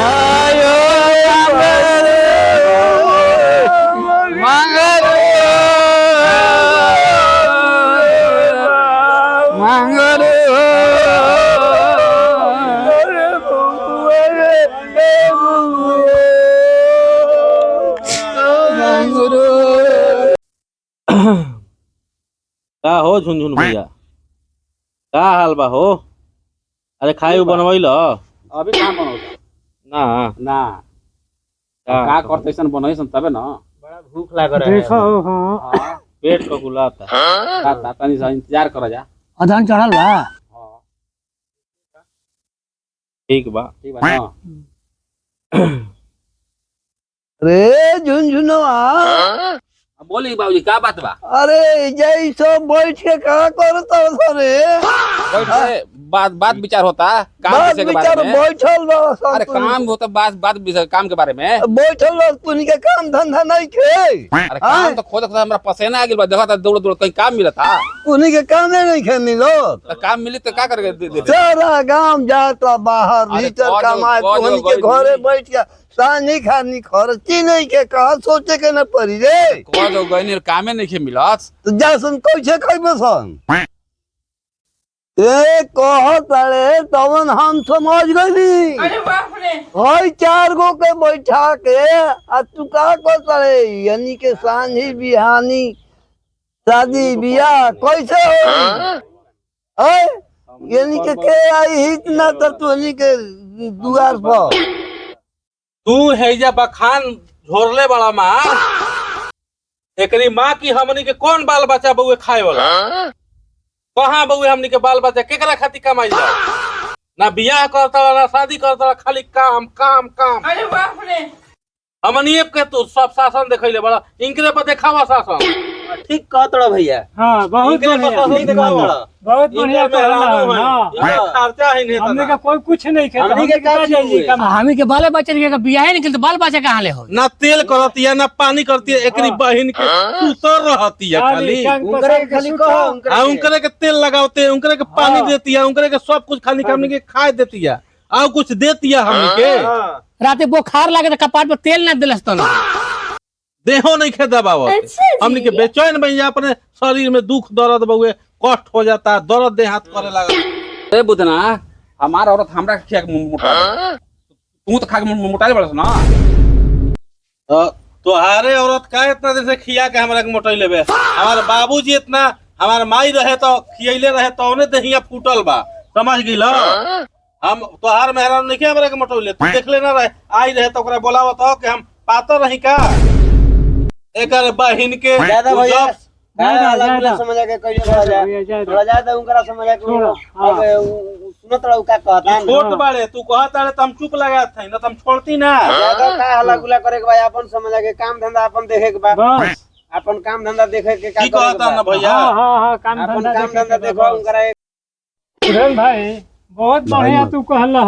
आयो मंगरू मंगरू मंगरू का हो झुनझुन भैया का हाल बा हो? अरे खाए बनवैल अभी कहाँ बनाउँछ ना ना का करतैसन बनाइसन तबे न बड़ा भूख लाग रहा है। देखो हाँ पेट को गुलाता ता तनी सा इंतजार कर जा। अधन चढ़ल बा। हाँ ठीक बा। ठीक बा न। रे झुनझुनवा अब बोली बाबूजी का बात बा? अरे जय सब बैठ के का करता रे बैठ के बात विचार होता काम बात के विचार बारे में। बैठल बा अरे काम होता बात विचार काम के बारे में। बैठल बा तूनी के काम धंधा नहीं खे अरे काम तो खोद हमरा पसेना आ गेल बा। देखा दौड़ दौड़ कहीं काम मिलता तूनी के कामे नहीं खे मिलो तो काम मिली तो का करके दे दे। सारा गांव जाता बाहर अरे भीतर कौन कमाए जो तूनी के गई घरे नी। बैठ के सानी खानी खर्ची नहीं के कहा सोचे के न पड़ी रे को जो गइनी कामे नहीं मिलत। तो जा सुन कैसे खइबे सन ए कहत अरे तवन हम समझ गइली। अरे बाप रे हई 4 गो के बैठा के आ तू का कहत रे यानी के सांझी बिहानी शादी बियाह कैसे हो यानी के आई हित ना तो तोनी के दुआर पर तू हैजा बखान झोरले बड़ा माँ एकरी माँ की हमनी के कौन बाल बच्चा बउए खाए वाला कहाँ बउए हमनी के बाल बच्चा केकरा खातिर कमाई जा ना बियाह करता वाला शादी करता वाला खाली काम काम काम। अरे बाप रे हमनी के तू सब शासन देखैले बड़ा इनकरे पर देखावा शासन। ठीक कहत रे भैया हाँ बहुत इनकरे पर बढ़िया शासन देखावा बहुत बढ़िया इनकर मेहरानू है हाँ इनका खर्चा ही नहीं हमने था का कोई कुछ नहीं खेता हमनी के का चाहिए? हमी के बाले बच्चे के बियाह नहीं निकलते बाल बच्चे कहाँ ले हो ना तेल करती है ना पानी करती है एकरी बहन के सुतर रहती है खाली उनकरे के खाली कहो आ उनकरे के तेल लगाते हैं उनकरे के पानी देती है उनकरे के सब कुछ खाली हमनी के खाए देती है और कुछ देती है हमनी के रात बुखार लगे तो कपाट पर तेल न दिलस तो देहो नहीं खे दबावत हमनी के बेचैन बन जा अपने शरीर में दुख दर्द बहुए कष्ट हो जाता दर्द देह हाथ करे लगा। ए बुदना हमार औरत हमरा के खिया के मोटा तू तो खा के मोटाइल बड़स ना। तोहारे औरत का इतना दिन से खिया के हमरा के मोटैले बे हमारे बाबूजी इतना हमारे माई रहे तो खियले रहे तो उन्हें दहिया फूटल बा समझ गिल। हम तोहार मेहरान नहीं हमरा के मोटैले तू देख लेना रहे आई रहे तो ओकरा बोलावत हो कि हम पातर रही का एकर बहिन के ज्यादा भैया ज्यादा समझ के कहियो थोड़ा ज्यादा उनकरा समझ के सुनत रहू का कहता छोट बाड़े तू कहत अरे हम चुप लगा थे ना तुम छोड़ती ना ज्यादा का हल्ला गुला करे के भाई अपन समझ के काम धंधा अपन देखे के बा बस अपन काम धंधा देखे के का की कहता ना भैया हाँ हाँ हाँ काम अपन काम धंधा देखो उनकरा किरण भाई बहुत बढ़िया तू कहला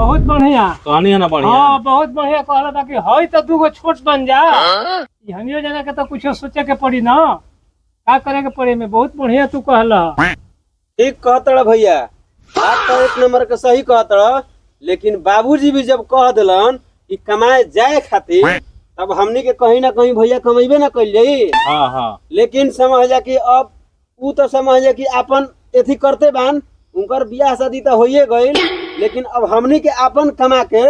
बहुत बढ़िया कहानी है ना बढ़िया हाँ बहुत बढ़िया कहला था कि हई तो दूगो छोट बन जा हमियो जना के तो कुछ सोचे के पड़ी ना का करे के पड़ी में बहुत बढ़िया तू कहला। ठीक कहतड़ भैया बात तो 1 नंबर के सही कहतड़ लेकिन बाबूजी भी जब कह दिलन कि कमाए जाए खातिर तब हमनी के कहीं ना कहीं भैया कमेबे ना कइल जाई। हाँ हाँ लेकिन समझ जा कि अब ऊ तो समझ जा कि अपन एथी करते बान उनकर बियाह शादी तो होइए गइल लेकिन अब हमनी के अपन कमा के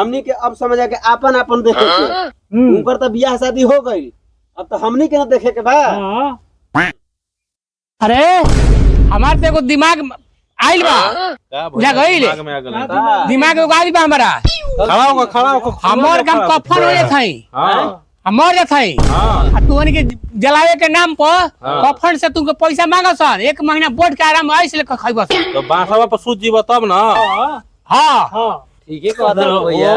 हमनी के अब समझ जा के अपन अपन देखे के उनकर तो बियाह शादी हो गइल अब तो हमनी के ना देखे के बा। हाँ। अरे हमार तो एगो दिमाग आइल बा बुझा गइल दिमाग एगो आइल बा हमारा खड़ा होकर हमर काम कफन हो जात हई मर जात हई आ तू के जलावे के नाम पर कफन से तुमको पैसा मांगो सर 1 महीना बोट के आराम ऐसे लेकर खइबो सर तो बांसवा पर सूत जीव तब ना हाँ ठीक है कहता भैया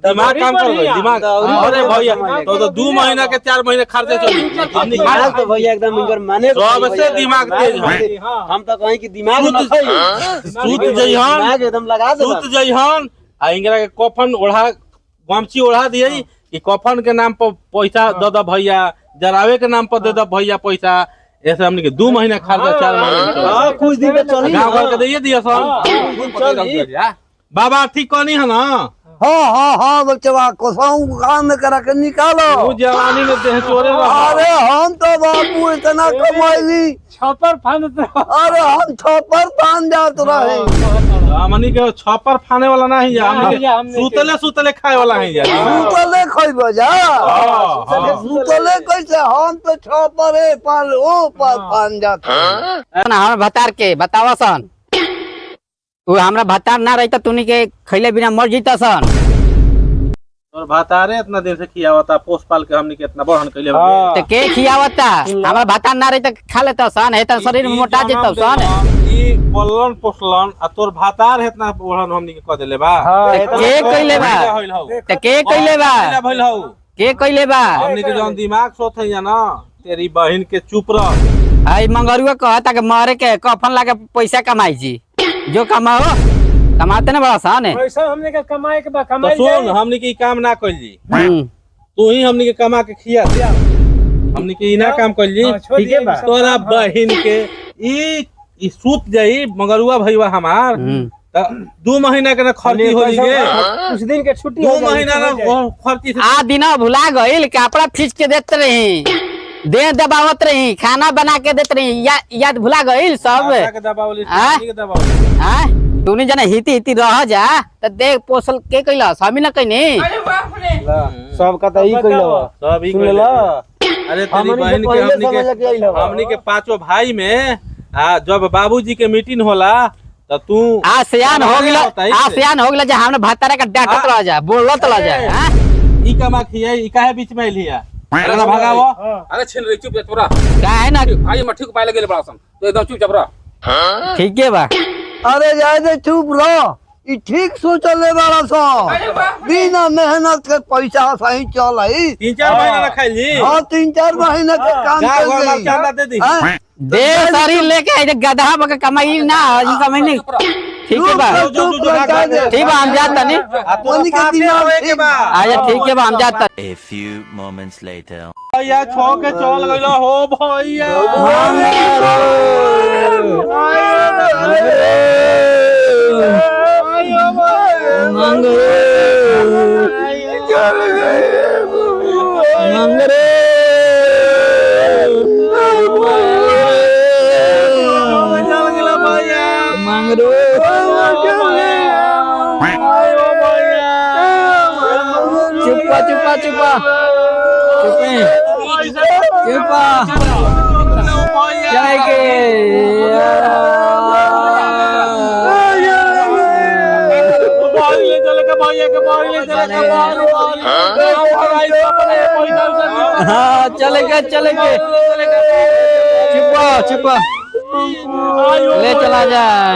दिमाग काम कर दिमाग अरे भैया तो 2 महीना के 4 महीने खर्चे चली हमनी दिमाग तो भैया एकदम इनकर माने सबसे दिमाग तेज है हम तो कहीं कि दिमाग न खई सूत जइहन दिमाग एकदम लगा दे सूत जइहन आ इंगरा के कफन ओढ़ा गमछी ओढ़ा दिए कि कफन के नाम पर पैसा दे द भैया जरावे के नाम पर दे द भैया पैसा ऐसे हमने के 2 महीना खर्चा 4 महीना हां कुछ दिन में चली गांव घर के दे दिया सन बाबा ठीक कहनी है ना? हाँ हाँ हाँ बच्चा कोसाऊ काम में करा के निकालो। तू जवानी में देह चोरे रहा। अरे हम तो बाबू इतना कमाईली, छपर फान अरे हम छपर पान जात रहे। हमनी के छप्पर फाने वाला नहीं है, हमनी के सुतले सुतले खाए वाला है यार। सुतले खइबो जा, सुतले कैसे? हम तो छपर पान ओ पान जात। हमरा भतार के बतावा सन, तू हमरा भतार ना रही तो तूनी के खैले बिना मर जीता सन। और भातारे इतना दिन से खियावता, पोस पाल के हमनी के इतना बढ़न कइले तो के खियावता? हमरा भतार ना रही तो खा लेता सन, है तो शरीर में मोटा जेता सन। ई बोलन पोसलन आ तोर भातार इतना बढ़न हमनी के क देले बा। तो के कइले बा? तो के कइले बा? भइल हौ के कइले बा? हमनी के जौन दिमाग सोच है ना, तेरी बहन के चुप रह। आई मंगरुआ कहता के मारे के कफन लाके पैसा कमाई जी, जो कमाओ कमाते ना बड़ा सन है। पैसा हमने का कमाए के बा तो कमाई सुन, हमनी के ई काम ना कइल जी, तू ही हमनी के कमा के खिया दे। हमनी के ई ना काम कइल जी, ठीक है बा। तोरा बहन के ई सूत जाई मगरुआ भईवा हमार त 2 महीना के ना खर्ची हो गे, कुछ दिन के छुट्टी 2 महीना ना खर्ची से आ दिना भुला गइल, कपड़ा खींच के देते रही, दे दबावत रही, खाना बना के देते रही, याद भुला गइल सब। के दबावली हाँ? के दबावली हाँ तूने जना हिती हिती रह जा तो देख पोसल के कइला स्वामी ना कइनी सब का तो ई कइलो सब ई सुनला। अरे तेरी बहन के हमनी के पांचों भाई में जब बाबूजी के मीटिंग होला तो तू आसियान हो गइला जा हमने भतारे का डांटत रह जा, बोलत रह जा। हाँ? ई कमा खियाई, ई काहे बीच में लिया ना भगावो। अरे छिन रे चुप तोरा का है ना भाई मट्ठी को पाए लगे बड़ा सन, तो एकदम चुपचाप रह। ठीक है बा। अरे जाए दे चुप रहो, ई ठीक सोचले बाड़ा सो। बिना मेहनत के पैसा सही चल आई। 3-4 महीना ना खाई जी। हाँ 3-4 महीना के काम गाँव घर कर में चंदा दे दी। दे शरीर लेके आई गधा बके कमाई ना इनका महीने। ठीक है बा, ठीक बा हम जात तनी। पानी के दिमाग ठीक बा। आजा ठीक है बा हम जात तनी। A few moments later. भैया छो के चल गइलो हो भैया। चुपा चुपा चुपा चुपा जाए के हाँ चलेगा चलेगा चुपा चुपा ले चला जाए,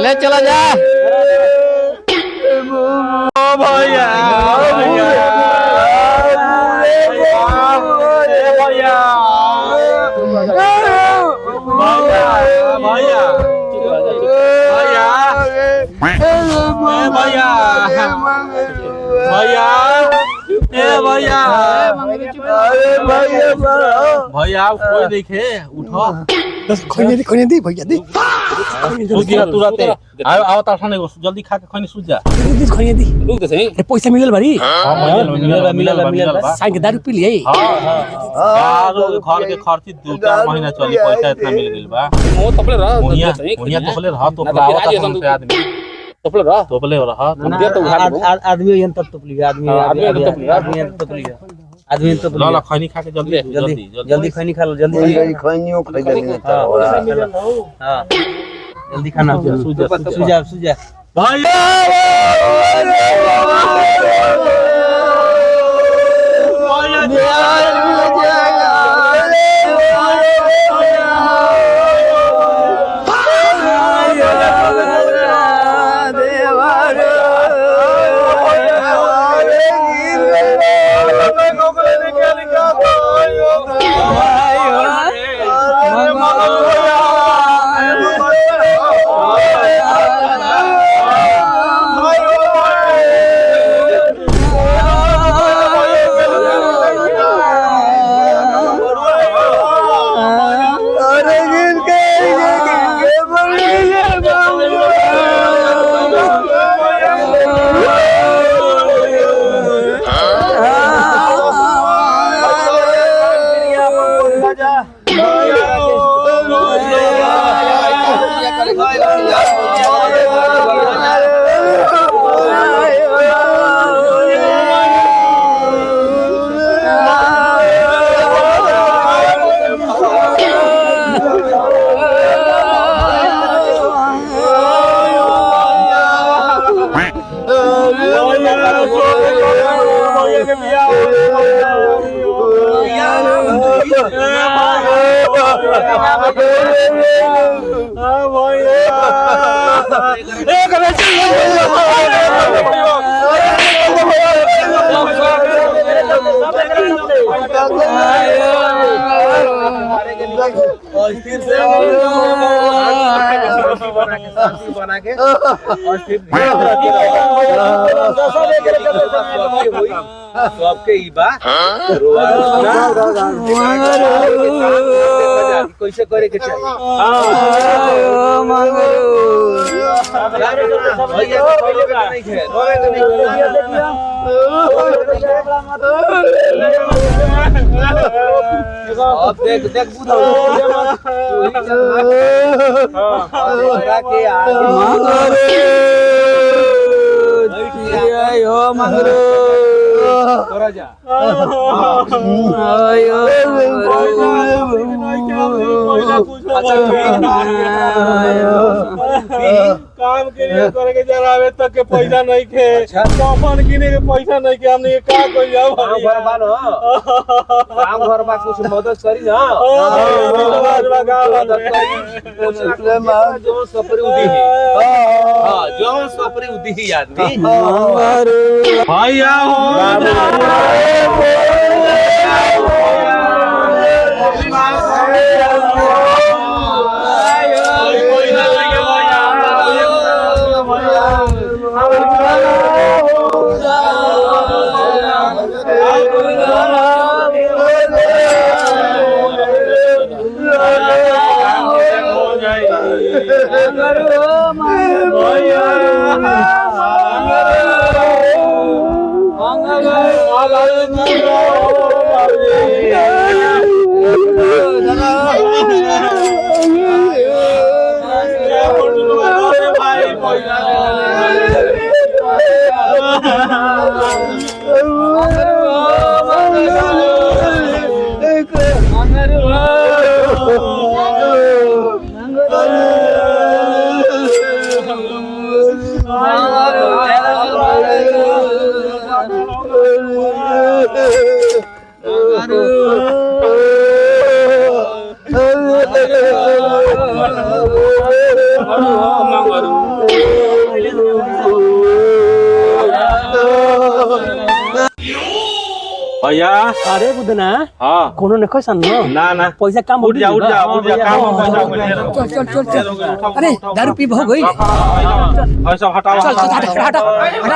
ले चला जा। भैया भैया कोई देखे उठो खोने दी भैया दी सूझ गया तुरंत। आओ ता खाने जल्दी खा के खनी सूझ जा। खोने दी रुक दे सही। ए पैसा मिलल बारी मिलल बा। साइन के दारू पी लिए। दारू घर के खर्ची 2-4 महीना चली, पैसा इतना मिल गेल बा। मो तपले रह मोनिया तोपले रह तो आवता हमसे आदमी तपले रह तोपले रह दे तो उठा दे। आदमी यन तक टोपली आदमी आदमी तो ला खनी खा के जल्दी जल्दी जल्दी खैनी खा लो, जल्दी खैनियो खाई दे। हां जल्दी खाना सुजा सबके ई बा कैसे करे के चाहिए देख देख काम के लिए करे के जरावे तक के पैसा नहीं खे सामान किने के पैसा नहीं के हमने का कोई जाओ काम घर बा कुछ मदद करी ना जो सपरी उदी है हां जो सपरी उदी ही आदमी भैया भैया अरे बुदना हाँ कोनो ने कैसन ना ना पैसा काम उठ जा काम चल चल चल अरे दारू पी हो गई पैसा हटाओ चल चल हटा हटा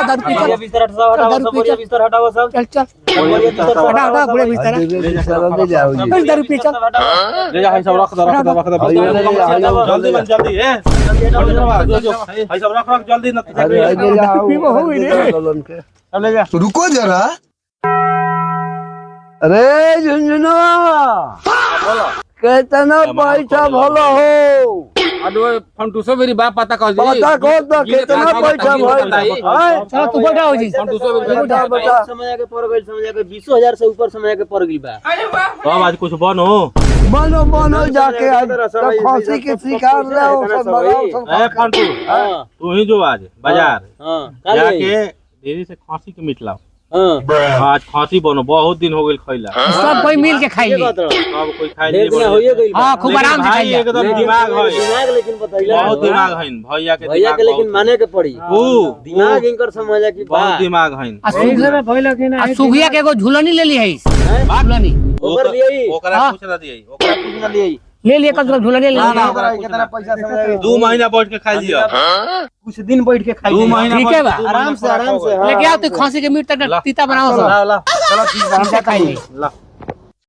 दारू पी चल बिस्तर हटाओ सब बढ़िया बिस्तर हटाओ सब चल चल हटा हटा बुढ़े बिस्तर बस दारू पी चल ले जा सब रख दे जल्दी बन जल्दी है भाई सब रख जल्दी न पी हो गई रे ले जा रुको जरा। अरे झुंझुना कितना पैसा भलो हो फंटूसो मेरी बात पता कर पता को तो कितना पैसा भलो चल तू बैठा हो जी बता समय के पर गइल समय के 20000 से ऊपर समय के पर गइल बा तो आज कुछ बनो बनो बनो जाके आज तो खांसी के शिकार रहो सब बनाओ सब ए फंटू तू ही जो आज बाजार हां जाके देरी से खांसी के मीट लाओ हां आज खांसी बनो बहुत दिन हो गइल खइला सब कोई मिल के खाई ली सब कोई खाई ले लिए होइए गइल हां खूब आराम से खाई एकदम दिमाग है दिमाग लेकिन बताइला बहुत दिमाग है भैया के लेकिन माने के पड़ी दिमाग इनकर समझ आ कि बहुत दिमाग है आ सुगिया के एगो झुलनी ले ली है झुलनी ओकर लियई ओकरा कुछ ना दिए ओकरा कुछ ना दिए ले लिए कल झुलनी ले ना लिए ओकरा कितना पैसा समझ 2 महीना बैठ के खाई लियो कुछ दिन बैठ के खाई 2 महीना ठीक है बा आराम से लेके आओ तू खांसी के मीट तक तीता बनाओ सब चलो ठीक है खाई ली ला